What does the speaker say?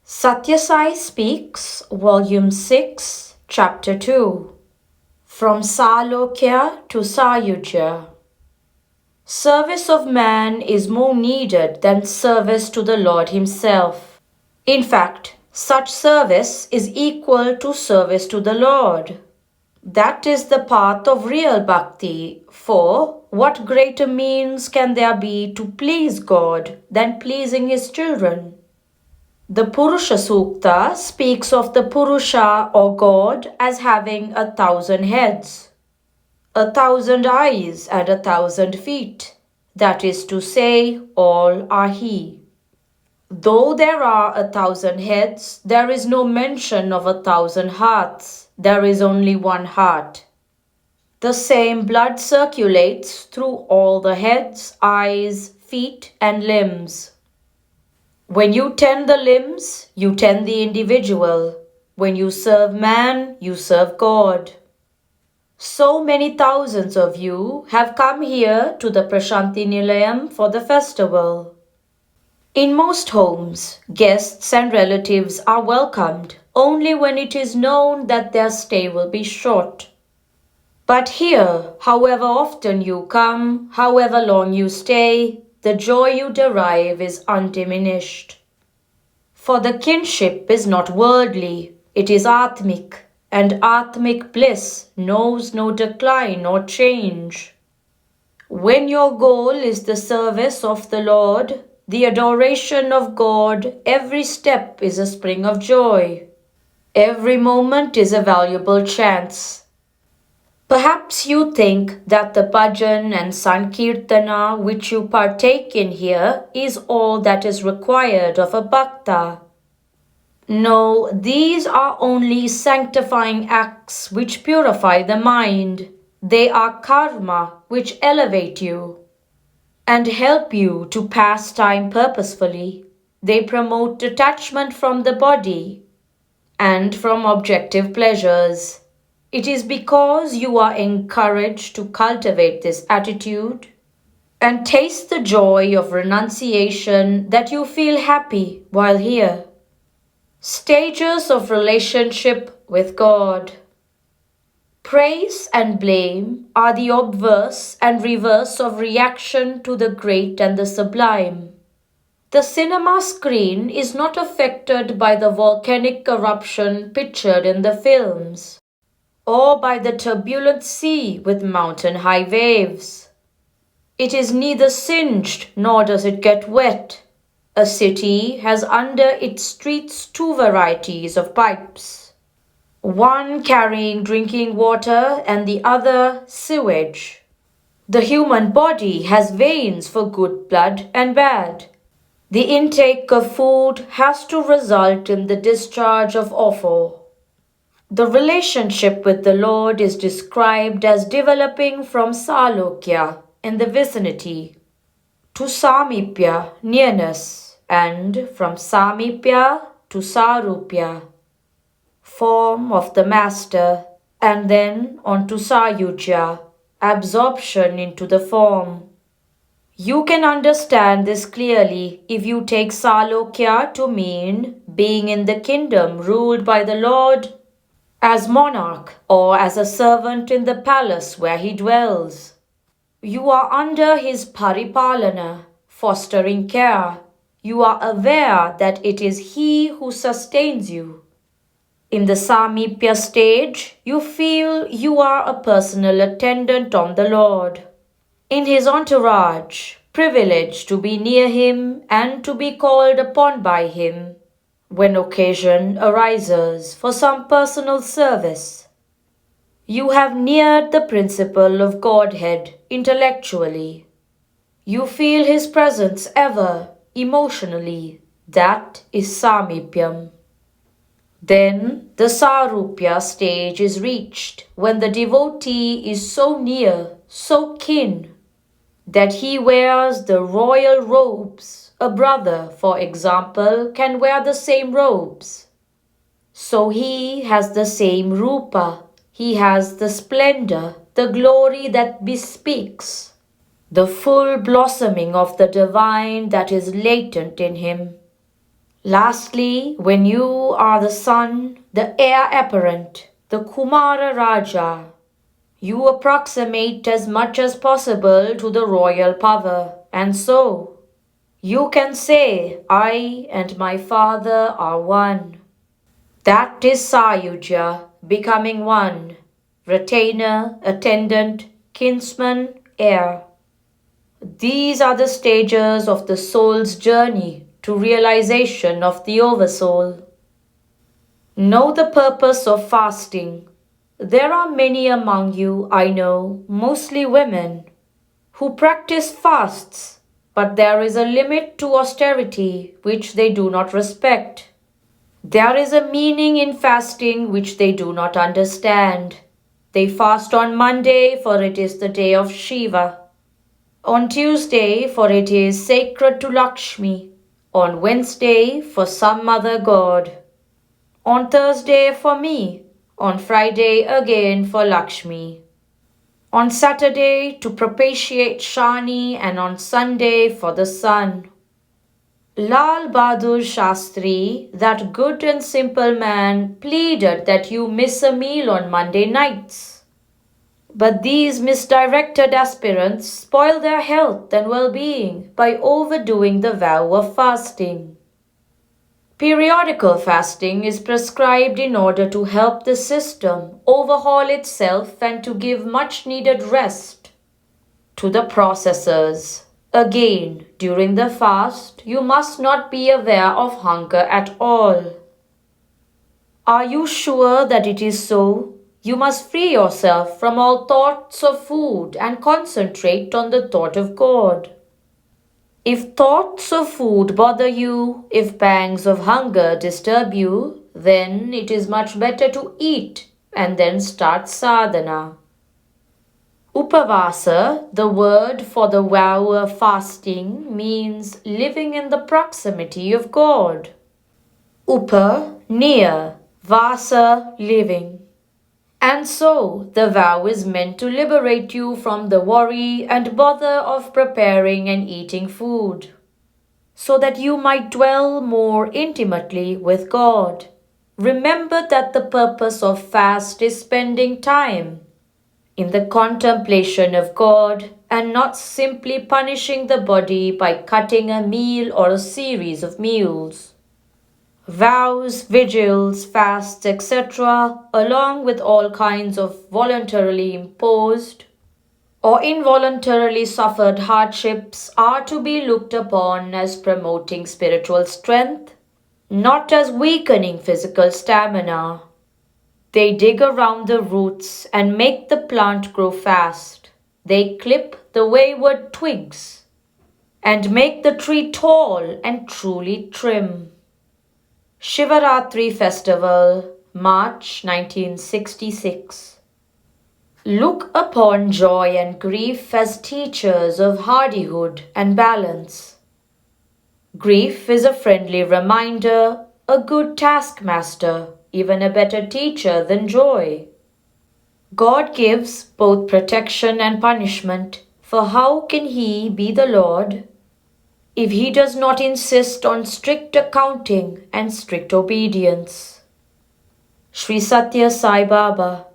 Sathya Sai Speaks, Volume 6, Chapter 2. From Saalokya to Saayujya. Service of man is more needed than service to the Lord Himself. In fact, such service is equal to service to the Lord. That is the path of real bhakti, for what greater means can there be to please God than pleasing His children? The Purusha Sukta speaks of the Purusha or God as having 1,000 heads, 1,000 eyes and 1,000 feet. That is to say, all are He. Though there are 1,000 heads, there is no mention of 1,000 hearts. There is only one heart. The same blood circulates through all the heads, eyes, feet and limbs. When you tend the limbs, you tend the individual. When you serve man, you serve God. So many thousands of you have come here to the Prashanti Nilayam for the festival. In most homes, guests and relatives are welcomed only when it is known that their stay will be short. But here, however often you come, however long you stay, the joy you derive is undiminished. For the kinship is not worldly, it is atmic, and atmic bliss knows no decline or change. When your goal is the service of the Lord, the adoration of God, every step is a spring of joy. Every moment is a valuable chance. Perhaps you think that the bhajan and sankirtana which you partake in here is all that is required of a bhakta. No, these are only sanctifying acts which purify the mind. They are karma which elevate you and help you to pass time purposefully. They promote detachment from the body and from objective pleasures. It is because you are encouraged to cultivate this attitude and taste the joy of renunciation that you feel happy while here. Stages of relationship with God. Praise and blame are the obverse and reverse of reaction to the great and the sublime. The cinema screen is not affected by the volcanic eruption pictured in the films, or by the turbulent sea with mountain-high waves. It is neither singed nor does it get wet. A city has under its streets two varieties of pipes, one carrying drinking water and the other sewage. The human body has veins for good blood and bad. The intake of food has to result in the discharge of offal. The relationship with the Lord is described as developing from Saalokya in the vicinity to Samipya, nearness, and from Samipya to Sarupya, form of the master, and then on to Saayujya, absorption into the form. You can understand this clearly if you take Saalokya to mean being in the kingdom ruled by the Lord as monarch or as a servant in the palace where he dwells. You are under his paripalana, fostering care. You are aware that it is he who sustains you. In the Samipya stage, you feel you are a personal attendant on the Lord. In his entourage, privileged to be near him and to be called upon by him when occasion arises for some personal service. You have neared the principle of Godhead intellectually. You feel his presence ever, emotionally. That is Samipyam. Then the Sarupya stage is reached when the devotee is so near, so kin, that he wears the royal robes. A brother, for example, can wear the same robes. So he has the same rupa. He has the splendor, the glory that bespeaks the full blossoming of the divine that is latent in him. Lastly, when you are the son, the heir apparent, the Kumara Raja, you approximate as much as possible to the royal power, and so you can say, I and my father are one. That is Saayujya, becoming one, retainer, attendant, kinsman, heir. These are the stages of the soul's journey to realization of the Oversoul. Know the purpose of fasting. There are many among you, I know, mostly women, who practice fasts, but there is a limit to austerity which they do not respect. There is a meaning in fasting which they do not understand. They fast on Monday, for it is the day of Shiva. On Tuesday, for it is sacred to Lakshmi. On Wednesday, for some other god. On Thursday, for me. On Friday, again for Lakshmi. On Saturday, to propitiate Shani, and on Sunday, for the sun. Lal Bahadur Shastri, that good and simple man, pleaded that you miss a meal on Monday nights. But these misdirected aspirants spoil their health and well-being by overdoing the vow of fasting. Periodical fasting is prescribed in order to help the system overhaul itself and to give much-needed rest to the processes. Again, during the fast, you must not be aware of hunger at all. Are you sure that it is so? You must free yourself from all thoughts of food and concentrate on the thought of God. If thoughts of food bother you, if pangs of hunger disturb you, then it is much better to eat and then start sadhana. Upavasa, the word for the vow of fasting, means living in the proximity of God. Upa, near, vasa, living. And so, the vow is meant to liberate you from the worry and bother of preparing and eating food, so that you might dwell more intimately with God. Remember that the purpose of fast is spending time in the contemplation of God and not simply punishing the body by cutting a meal or a series of meals. Vows, vigils, fasts, etc., along with all kinds of voluntarily imposed or involuntarily suffered hardships, are to be looked upon as promoting spiritual strength, not as weakening physical stamina. They dig around the roots and make the plant grow fast. They clip the wayward twigs and make the tree tall and truly trim. Shivaratri Festival, March 1966. Look upon joy and grief as teachers of hardihood and balance. Grief is a friendly reminder, a good taskmaster, even a better teacher than joy. God gives both protection and punishment, for how can He be the Lord if He does not insist on strict accounting and strict obedience? Sri Sathya Sai Baba.